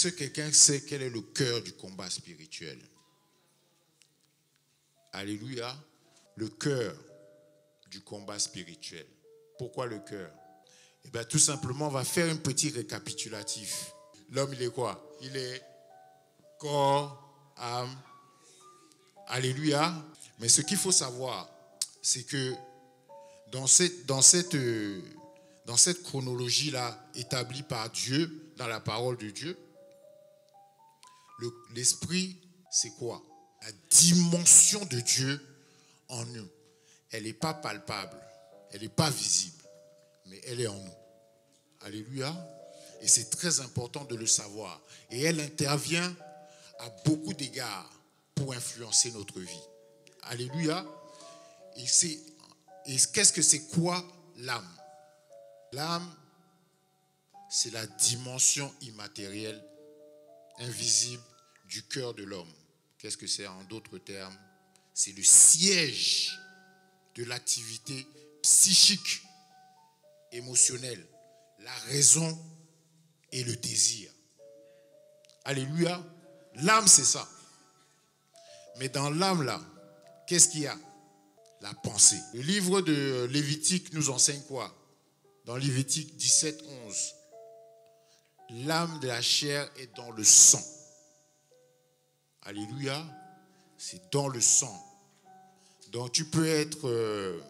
Est-ce que quelqu'un sait quel est le cœur du combat spirituel? Alléluia. Le cœur du combat spirituel. Pourquoi le cœur? Eh bien, tout simplement, on va faire un petit récapitulatif. L'homme, il est quoi? Il est corps, âme. Alléluia. Mais ce qu'il faut savoir, c'est que dans cette chronologie-là, établie par Dieu, dans la parole de Dieu, l'esprit, c'est quoi? La dimension de Dieu en nous. Elle n'est pas palpable, elle n'est pas visible, mais elle est en nous. Alléluia. Et c'est très important de le savoir. Et elle intervient à beaucoup d'égards pour influencer notre vie. Alléluia. Et qu'est-ce que c'est quoi l'âme? L'âme, c'est la dimension immatérielle, invisible du cœur de l'homme. Qu'est-ce que c'est en d'autres termes? C'est le siège de l'activité psychique, émotionnelle, la raison et le désir. Alléluia. L'âme, c'est ça. Mais dans l'âme, là, qu'est-ce qu'il y a? La pensée. Le livre de Lévitique nous enseigne quoi? Dans Lévitique 17, 11. L'âme de la chair est dans le sang. Alléluia. C'est dans le sang. Donc tu peux être...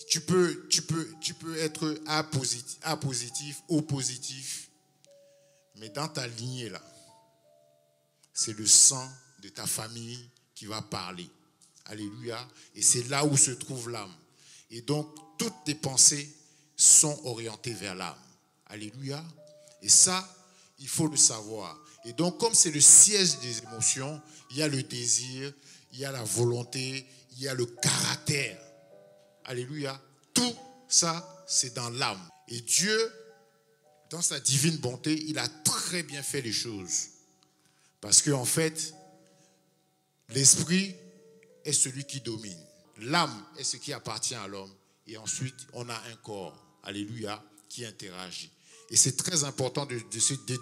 Tu peux être A positif, O positif. Mais dans ta lignée, là, c'est le sang de ta famille qui va parler. Alléluia. Et c'est là où se trouve l'âme. Et donc, toutes tes pensées sont orientées vers l'âme. Alléluia. Et ça, il faut le savoir. Et donc, comme c'est le siège des émotions, il y a le désir, il y a la volonté, il y a le caractère. Alléluia. Tout ça, c'est dans l'âme. Et Dieu, dans sa divine bonté, il a très bien fait les choses. Parce qu'en fait, l'esprit est celui qui domine. L'âme est ce qui appartient à l'homme. Et ensuite, on a un corps, alléluia, qui interagit. Et c'est très important de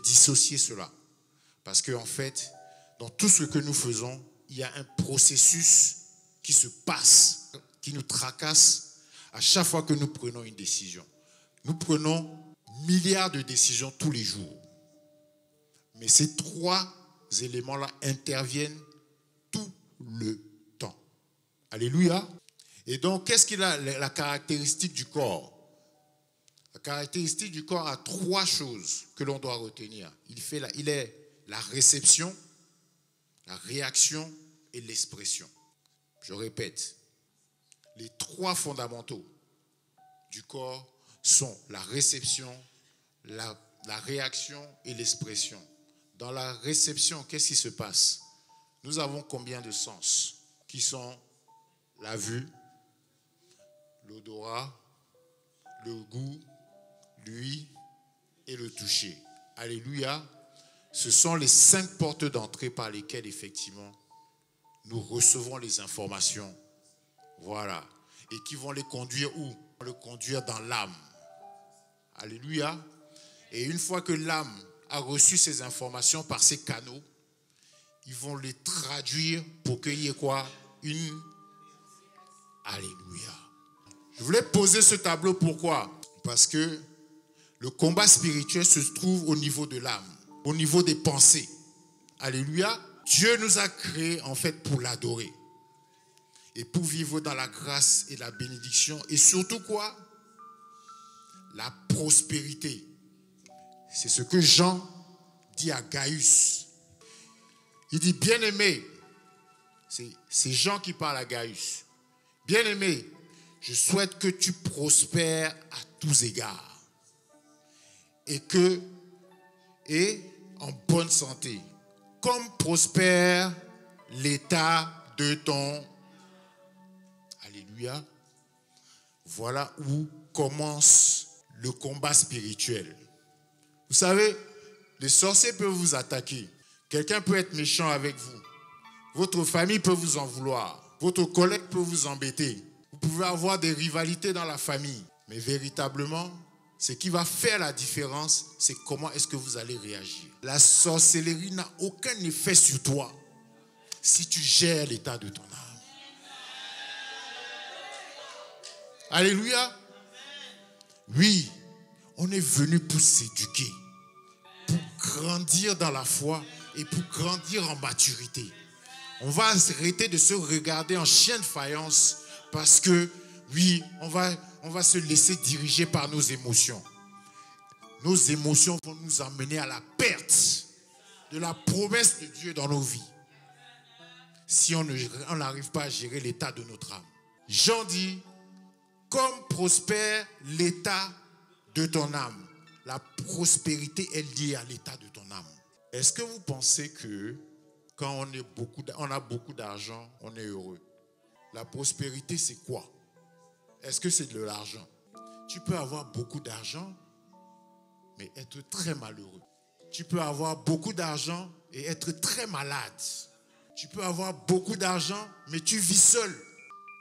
dissocier cela. Parce qu'en fait, dans tout ce que nous faisons, il y a un processus qui se passe, qui nous tracasse à chaque fois que nous prenons une décision. Nous prenons milliards de décisions tous les jours. Mais ces trois éléments-là interviennent tout le temps. Alléluia. Et donc, qu'est-ce qu'il a la caractéristique du corps? La caractéristique du corps a trois choses que l'on doit retenir. Il est la réception, la réaction et l'expression. Je répète, les trois fondamentaux du corps sont la réception, la réaction et l'expression. Dans la réception, qu'est-ce qui se passe? Nous avons combien de sens qui sont la vue, l'odorat, le goût, l'ouïe et le toucher. Alléluia. Ce sont les 5 portes d'entrée par lesquelles, effectivement, nous recevons les informations. Voilà. Et qui vont les conduire où? Les conduire dans l'âme. Alléluia. Et une fois que l'âme a reçu ces informations par ces canaux, ils vont les traduire pour qu'il y ait quoi? Une... Alléluia. Je voulais poser ce tableau, pourquoi? Parce que le combat spirituel se trouve au niveau de l'âme, au niveau des pensées. Alléluia. Dieu nous a créés en fait pour l'adorer. Et pour vivre dans la grâce et la bénédiction. Et surtout quoi? La prospérité. C'est ce que Jean dit à Gaius. Il dit, bien-aimé, c'est Jean qui parle à Gaius. Bien-aimé, je souhaite que tu prospères à tous égards. Et en bonne santé. Comme prospère l'état de ton... Alléluia. Voilà où commence le combat spirituel. Vous savez, les sorciers peuvent vous attaquer. Quelqu'un peut être méchant avec vous. Votre famille peut vous en vouloir. Votre collègue peut vous embêter. Vous pouvez avoir des rivalités dans la famille. Mais véritablement, Ce qui va faire la différence, c'est comment est-ce que vous allez réagir. La sorcellerie n'a aucun effet sur toi si tu gères l'état de ton âme. Alléluia. Oui, on est venu pour s'éduquer, pour grandir dans la foi et pour grandir en maturité. On va arrêter de se regarder en chien de faïence parce que, oui, on va se laisser diriger par nos émotions. Nos émotions vont nous amener à la perte de la promesse de Dieu dans nos vies si on n'arrive pas à gérer l'état de notre âme. Jean dit, comme prospère l'état de ton âme, la prospérité est liée à l'état de ton âme. Est-ce que vous pensez que quand on a beaucoup d'argent, on est heureux? La prospérité, c'est quoi? Est-ce que c'est de l'argent? Tu peux avoir beaucoup d'argent, mais être très malheureux. Tu peux avoir beaucoup d'argent et être très malade. Tu peux avoir beaucoup d'argent, mais tu vis seul.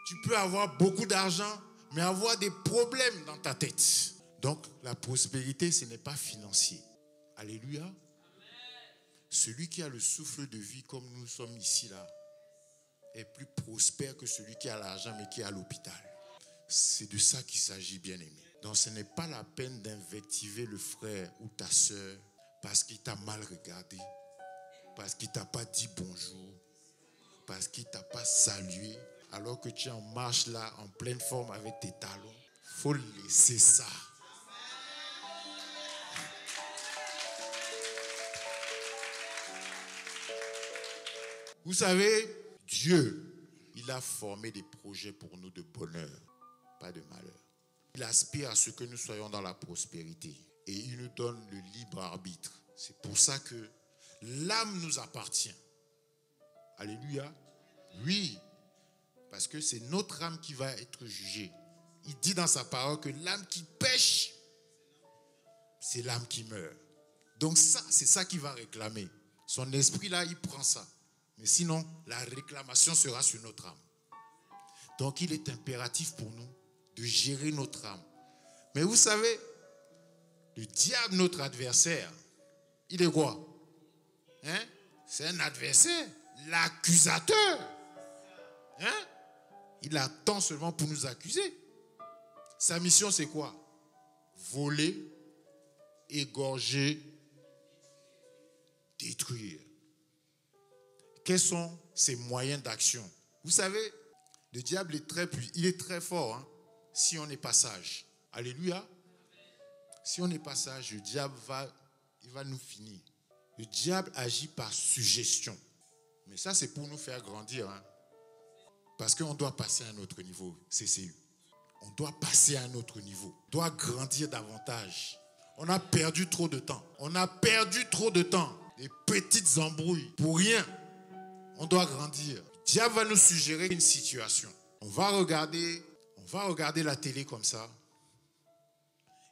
Tu peux avoir beaucoup d'argent, mais avoir des problèmes dans ta tête. Donc, la prospérité, ce n'est pas financier. Alléluia. Celui qui a le souffle de vie, comme nous sommes ici, là, est plus prospère que celui qui a l'argent, mais qui est à l'hôpital. C'est de ça qu'il s'agit, bien-aimé. Donc, ce n'est pas la peine d'invectiver le frère ou ta soeur parce qu'il t'a mal regardé, parce qu'il ne t'a pas dit bonjour, parce qu'il ne t'a pas salué, alors que tu es en marche là, en pleine forme avec tes talons. Il faut laisser ça. Vous savez, Dieu, il a formé des projets pour nous de bonheur, pas de malheur. Il aspire à ce que nous soyons dans la prospérité et il nous donne le libre arbitre. C'est pour ça que l'âme nous appartient. Alléluia. Oui, parce que c'est notre âme qui va être jugée. Il dit dans sa parole que l'âme qui pêche, c'est l'âme qui meurt. Donc ça, c'est ça qu'il va réclamer. Son esprit là, il prend ça. Mais sinon, la réclamation sera sur notre âme. Donc il est impératif pour nous de gérer notre âme. Mais vous savez, le diable, notre adversaire, il est quoi? C'est un adversaire, l'accusateur. Il attend seulement pour nous accuser. Sa mission, c'est quoi? Voler, égorger, détruire. Quels sont ses moyens d'action? Vous savez, le diable est très fort si on n'est pas sage. Alléluia. Si on n'est pas sage, le diable il va nous finir. Le diable agit par suggestion. Mais ça, c'est pour nous faire grandir. Parce qu'on doit passer à un autre niveau, CCU. On doit passer à un autre niveau. On doit grandir davantage. On a perdu trop de temps. On a perdu trop de temps. Des petites embrouilles pour rien. On doit grandir. Le diable va nous suggérer une situation. On va regarder la télé comme ça.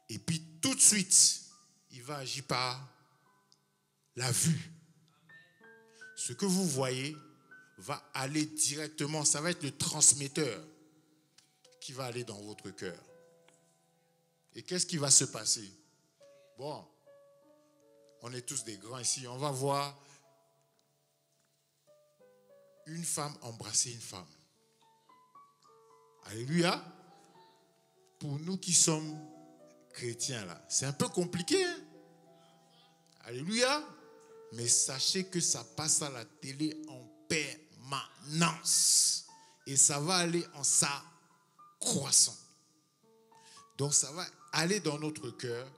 Et puis tout de suite, il va agir par la vue. Ce que vous voyez va aller directement, ça va être le transmetteur qui va aller dans votre cœur. Et qu'est-ce qui va se passer? Bon, on est tous des grands ici, on va voir une femme embrasser une femme. Alléluia. Pour nous qui sommes chrétiens là, c'est un peu compliqué. Alléluia. Mais sachez que ça passe à la télé en permanence. Et ça va aller en s'accroissant. Donc ça va aller dans notre cœur.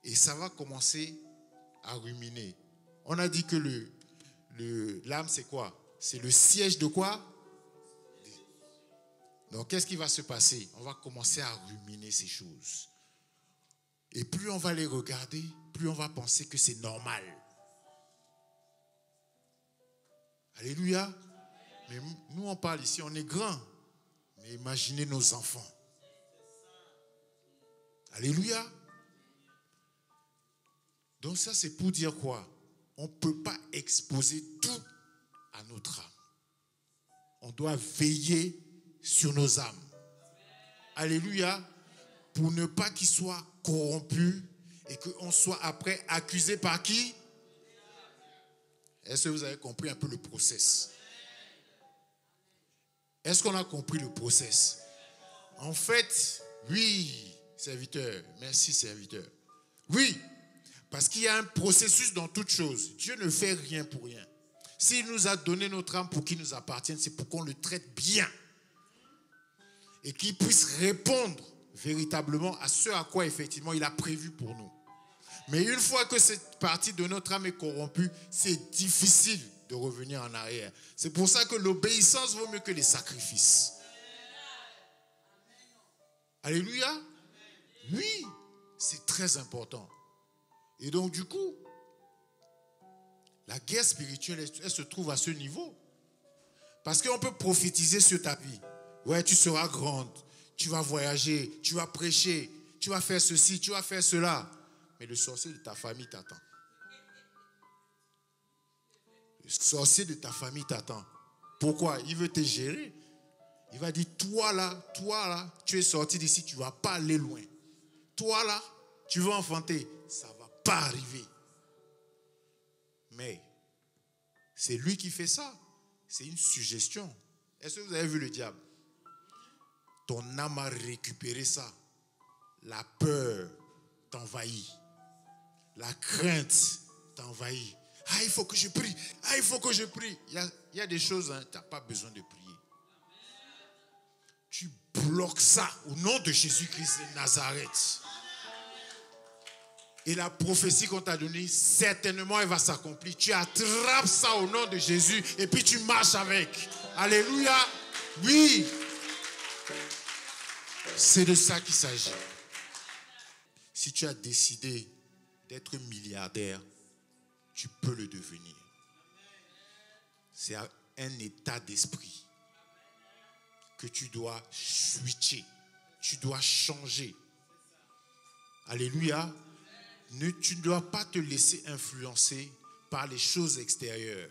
Et ça va commencer à ruminer. On a dit que l'âme, c'est quoi? C'est le siège de quoi? Donc, qu'est-ce qui va se passer? On va commencer à ruminer ces choses. Et plus on va les regarder, plus on va penser que c'est normal. Alléluia. Mais nous, on parle ici, on est grands. Mais imaginez nos enfants. Alléluia. Donc ça, c'est pour dire quoi? On ne peut pas exposer tout à notre âme. On doit veiller sur nos âmes. Alléluia. pour ne pas qu'il soit corrompu et qu'on soit après accusé par qui? Est-ce que vous avez compris un peu le process? Est-ce qu'on a compris le process? En fait, oui, serviteur, merci serviteur. Oui, parce qu'il y a un processus dans toute chose. Dieu ne fait rien pour rien. S'il nous a donné notre âme pour qu'il nous appartienne, c'est pour qu'on le traite bien. Et qu'il puisse répondre véritablement à ce à quoi effectivement il a prévu pour nous. Mais une fois que cette partie de notre âme est corrompue, c'est difficile de revenir en arrière. C'est pour ça que l'obéissance vaut mieux que les sacrifices. Alléluia. Oui, c'est très important. Et donc du coup, la guerre spirituelle, elle se trouve à ce niveau. Parce qu'on peut prophétiser sur ta vie. Ouais, tu seras grande, tu vas voyager, tu vas prêcher, tu vas faire ceci, tu vas faire cela. Mais le sorcier de ta famille t'attend. Le sorcier de ta famille t'attend. Pourquoi? Il veut te gérer. Il va dire, toi là, tu es sorti d'ici, tu ne vas pas aller loin. Toi là, tu veux enfanter, ça ne va pas arriver. Mais c'est lui qui fait ça. C'est une suggestion. Est-ce que vous avez vu le diable? Ton âme a récupéré ça. La peur t'envahit. La crainte t'envahit. Ah, il faut que je prie. Ah, il faut que je prie. Il y a des choses, hein, tu n'as pas besoin de prier. Tu bloques ça au nom de Jésus-Christ de Nazareth. Et la prophétie qu'on t'a donnée, certainement, elle va s'accomplir. Tu attrapes ça au nom de Jésus et puis tu marches avec. Alléluia. Oui. C'est de ça qu'il s'agit. Si tu as décidé d'être milliardaire, tu peux le devenir. C'est un état d'esprit que tu dois switcher. Tu dois changer. Alléluia. Tu ne dois pas te laisser influencer par les choses extérieures.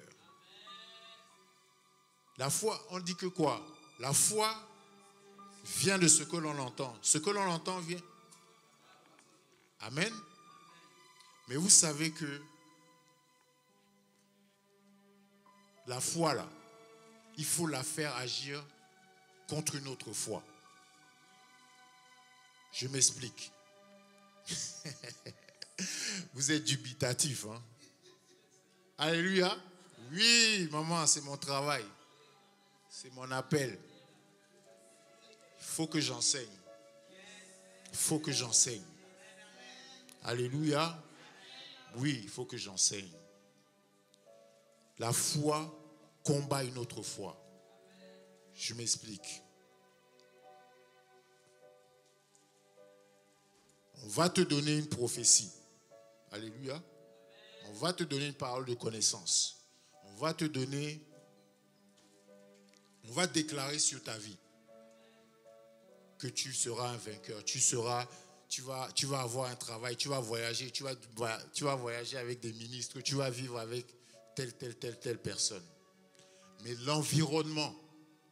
La foi, on dit que quoi? La foi vient de ce que l'on entend. Ce que l'on entend vient. Amen. Mais vous savez que la foi là, il faut la faire agir contre une autre foi. Je m'explique. Vous êtes dubitatif, hein? Alléluia. Oui, maman, c'est mon travail. C'est mon appel. Il faut que j'enseigne. Il faut que j'enseigne. Alléluia. Oui, il faut que j'enseigne. La foi combat une autre foi. Je m'explique. On va te donner une prophétie. Alléluia. On va te donner une parole de connaissance. On va déclarer sur ta vie que tu seras un vainqueur. Tu vas avoir un travail, tu vas voyager, tu vas voyager avec des ministres, tu vas vivre avec telle personne. Mais l'environnement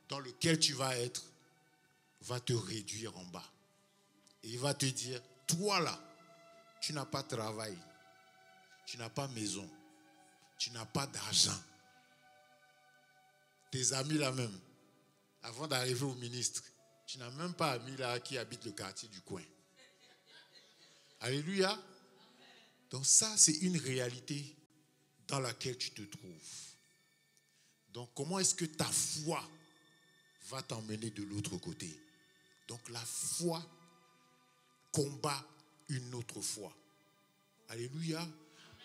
dans lequel tu vas être va te réduire en bas. Et il va te dire, toi là, tu n'as pas de travail, tu n'as pas de maison, tu n'as pas d'argent. Tes amis là même, avant d'arriver au ministre, tu n'as même pas d'amis là qui habitent le quartier du coin. Alléluia. Donc ça, c'est une réalité dans laquelle tu te trouves. Donc comment est-ce que ta foi va t'emmener de l'autre côté? Donc la foi combat une autre foi. Alléluia.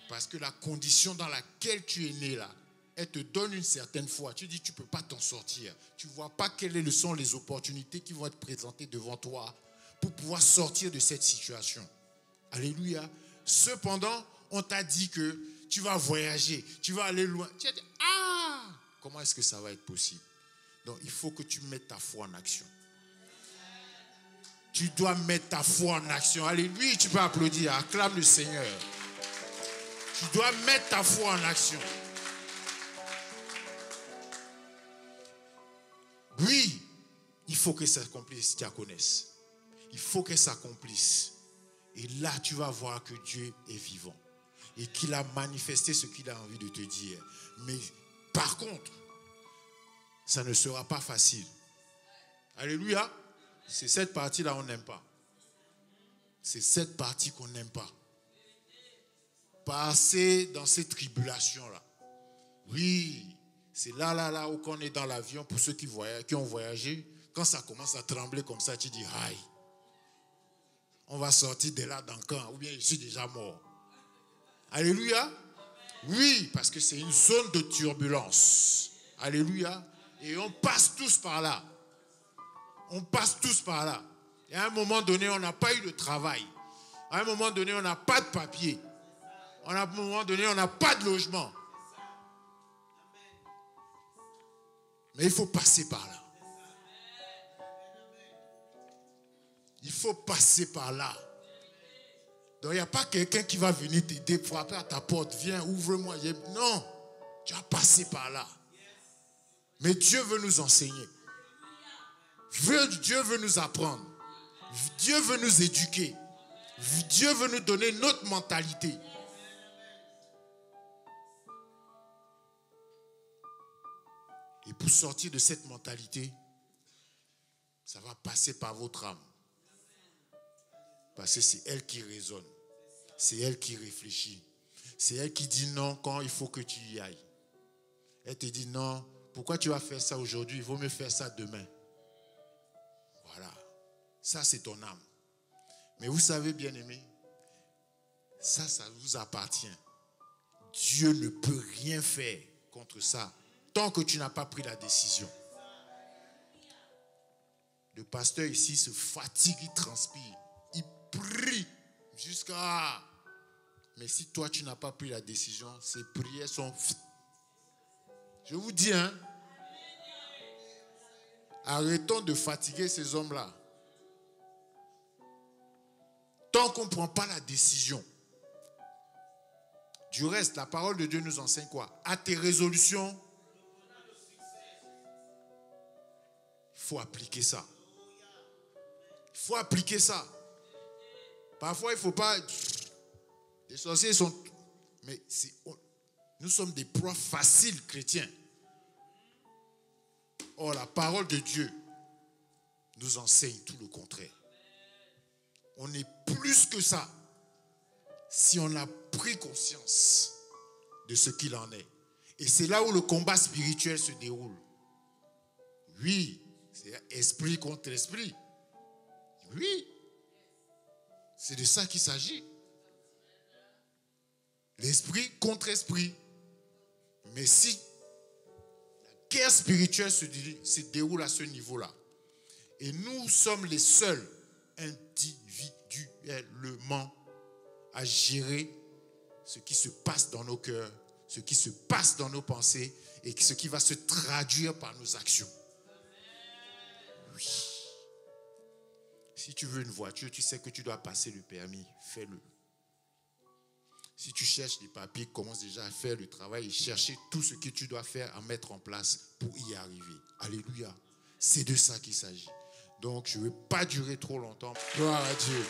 Parce que la condition dans laquelle tu es né là, elle te donne une certaine foi. Tu dis, tu ne peux pas t'en sortir. Tu ne vois pas quelles sont les opportunités qui vont être présentées devant toi pour pouvoir sortir de cette situation. Alléluia. Cependant, on t'a dit que tu vas voyager, tu vas aller loin. Tu as dit, comment est-ce que ça va être possible? Donc, il faut que tu mettes ta foi en action. Tu dois mettre ta foi en action. Alléluia, tu peux applaudir. Acclame le Seigneur. Tu dois mettre ta foi en action. Oui, il faut que ça s'accomplisse, tu la connaisses. Il faut qu'elle s'accomplisse. Et là, tu vas voir que Dieu est vivant. Et qu'il a manifesté ce qu'il a envie de te dire. Mais par contre, ça ne sera pas facile. Alléluia. C'est cette partie-là qu'on n'aime pas. C'est cette partie qu'on n'aime pas. Passer dans ces tribulations-là. Oui, c'est là où on est dans l'avion, pour ceux qui ont voyagé, quand ça commence à trembler comme ça, tu dis, aïe, on va sortir de là dans le camp, ou bien je suis déjà mort. Alléluia. Oui, parce que c'est une zone de turbulence. Alléluia. Et on passe tous par là. On passe tous par là. Et à un moment donné, on n'a pas eu de travail. À un moment donné, on n'a pas de papier. À un moment donné, on n'a pas de logement. Mais il faut passer par là. Il faut passer par là. Donc il n'y a pas quelqu'un qui va venir t'aider, frapper à ta porte. Viens, ouvre-moi. Non, tu as passé par là. Mais Dieu veut nous enseigner. Dieu veut nous apprendre. Dieu veut nous éduquer. Dieu veut nous donner notre mentalité. Et pour sortir de cette mentalité, ça va passer par votre âme. Parce que c'est elle qui raisonne. C'est elle qui réfléchit. C'est elle qui dit non quand il faut que tu y ailles. Elle te dit non, pourquoi tu vas faire ça aujourd'hui? Il vaut mieux faire ça demain. Voilà. Ça, c'est ton âme. Mais vous savez, bien-aimés, ça vous appartient. Dieu ne peut rien faire contre ça tant que tu n'as pas pris la décision. Le pasteur ici se fatigue, il transpire, il prie jusqu'à... Mais si toi, tu n'as pas pris la décision, ces prières sont... Je vous dis, arrêtons de fatiguer ces hommes-là. Tant qu'on ne prend pas la décision. Du reste, la parole de Dieu nous enseigne quoi? À tes résolutions, il faut appliquer ça. Il faut appliquer ça. Parfois, il ne faut pas... Les sorciers sont... Mais nous sommes des proies faciles chrétiens. Or, la parole de Dieu nous enseigne tout le contraire. On est plus que ça si on a pris conscience de ce qu'il en est. Et c'est là où le combat spirituel se déroule. Oui, c'est esprit contre esprit. Oui, c'est de ça qu'il s'agit. L'esprit contre esprit. Mais si la guerre spirituelle se déroule à ce niveau-là, et nous sommes les seuls individuellement à gérer ce qui se passe dans nos cœurs, ce qui se passe dans nos pensées et ce qui va se traduire par nos actions. Oui. Si tu veux une voiture, tu sais que tu dois passer le permis, fais-le. Si tu cherches des papiers, commence déjà à faire le travail et chercher tout ce que tu dois faire à mettre en place pour y arriver. Alléluia. C'est de ça qu'il s'agit. Donc, je ne vais pas durer trop longtemps. Gloire à Dieu.